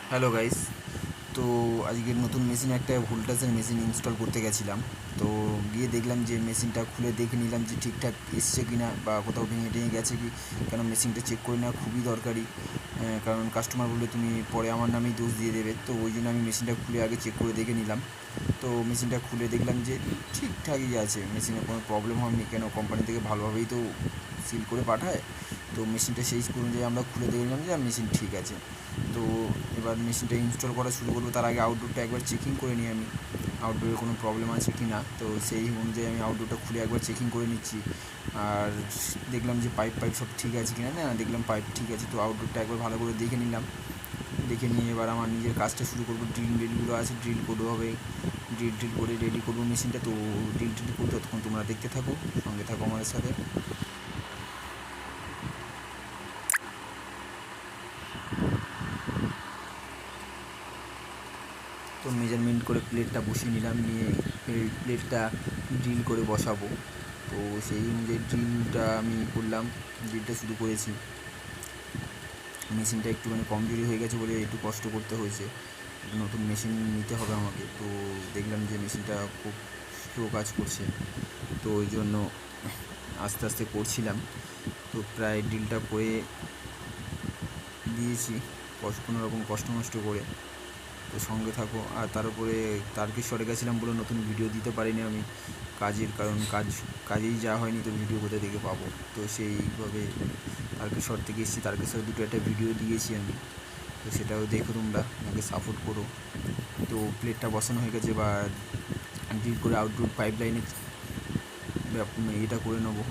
Hello guys. তো আজকে নতুন মেশিন একটা ভোল্টাসের মেশিন ইনস্টল করতে গেছিলাম। তো গিয়ে দেখলাম যে মেশিনটা খুলে দেখে নিলাম যে ঠিকঠাক এসছে কি না বা কোথাও ভেঙে টেঙে গেছে কি। কারণ মেশিনটা চেক করে নেওয়া খুবই দরকারি। কারণ কাস্টমার বললে তুমি পরে আমার নামেই দোষ দিয়ে দেবে। তো ওই জন্য আমি মেশিনটা খুলে আগে চেক করে দেখে নিলাম। তো মেশিনটা খুলে দেখলাম যে ঠিকঠাকই আছে, মেশিনে কোনো প্রবলেম হয়নি। কেন, কোম্পানি থেকে ভালোভাবেই তো সিল করে পাঠায়। তো মেশিনটা সেই অনুযায়ী আমরা খুলে দেখলাম যে মেশিন ঠিক আছে। তো এবার মেশিনটা ইনস্টল করা শুরু করবো, তার আগে আউটডোরটা একবার চেকিং করে নিই আমি, আউটডোরে কোনো প্রবলেম আছে কি না। তো সেই অনুযায়ী আমি আউটডোরটা খুলে একবার চেকিং করে নিচ্ছি। আর দেখলাম যে পাইপ সব ঠিক আছে কি না। না, দেখলাম পাইপ ঠিক আছে। তো আউটডোরটা একবার ভালো করে দেখে নিলাম। দেখে নিয়ে এবার আমার নিজের কাজটা শুরু করবো। ড্রিলগুলো আছে, ড্রিল করতে হবে। ড্রিল করে রেডি করবো মেশিনটা। তো ড্রিল করতে ততক্ষণ তোমরা দেখতে থাকো, সঙ্গে থাকো আমাদের সাথে। তো মেজারমেন্ট করে প্লেটটা বসিয়ে নিলাম, নিয়ে প্লেটটা ড্রিল করে বসাবো। তো সেই অনুযায়ী ড্রিলটা আমি করলাম, ড্রিলটা শুরু করেছি। মেশিনটা একটুখানি কমজোরি হয়ে গেছে বলে একটু কষ্ট করতে হয়েছে। একটা নতুন মেশিন নিতে হবে আমাকে। তো দেখলাম যে মেশিনটা খুব স্লো কাজ করছে। তো ওই জন্য আস্তে আস্তে করছিলাম। তো প্রায় ড্রিলটা করে দিয়েছি কোনো রকম কষ্ট মষ্ট করে। তো সঙ্গে থাকো। আর তার উপরে তারকেশ্বরে গেছিলাম বলে নতুন ভিডিও দিতে পারিনি আমি, কাজের কারণ কাজেই যাওয়া হয়নি। তো ভিডিও কোথা থেকে পাবো। তো সেইভাবে তারকেশ্বর থেকে এসেছি, তারকেশ্বর দুটো একটা ভিডিও দিয়েছি আমি। তো সেটাও দেখো, তোমরা আমাকে সাপোর্ট করো। তো প্লেটটা বসানো হয়ে গেছে, বা ড্রিল করে আউটডোর পাইপ লাইনে এটা করে নেবো।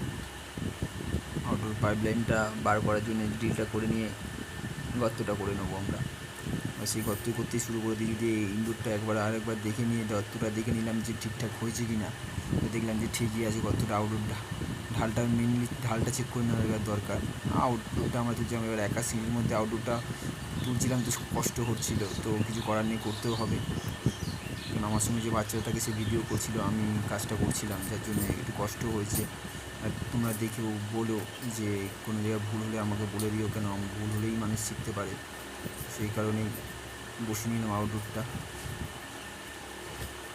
আউটডোর পাইপ লাইনটা বার করার জন্য ড্রিলটা করে নিয়ে গর্তটা করে নেবো আমরা। সেই গর্ত করতেই শুরু করে দিই। যদি ইনডোরটা আরেকবার দেখে নিয়ে গর্তটা দেখে নিলাম যে ঠিকঠাক হয়েছে কি না। তো দেখলাম যে ঠিকই আছে গর্তটা। আউটডোরটা ঢালটা মেনলি ঢালটা চেক করে নেওয়ার দরকার। আউটডোরটা আমরা তুলছিলাম, এবার একা সিঁড়ির মধ্যে আউটডোরটা তুলছিলাম, তো কষ্ট হচ্ছিল। তো কিছু করার নেই, করতেও হবে। কারণ আমার সঙ্গে যে বাচ্চাটা থাকে সে ভিডিও করছিল, আমি কাজটা করছিলাম, যার জন্য একটু কষ্ট হয়েছে। আর তোমরা দেখেও বলো যে কোনো জায়গায় ভুল হলে আমাকে বলে দিও, কেন ভুল হলেই মানুষ শিখতে পারে। সেই কারণেই বসে নিলাম আউটডোরটা।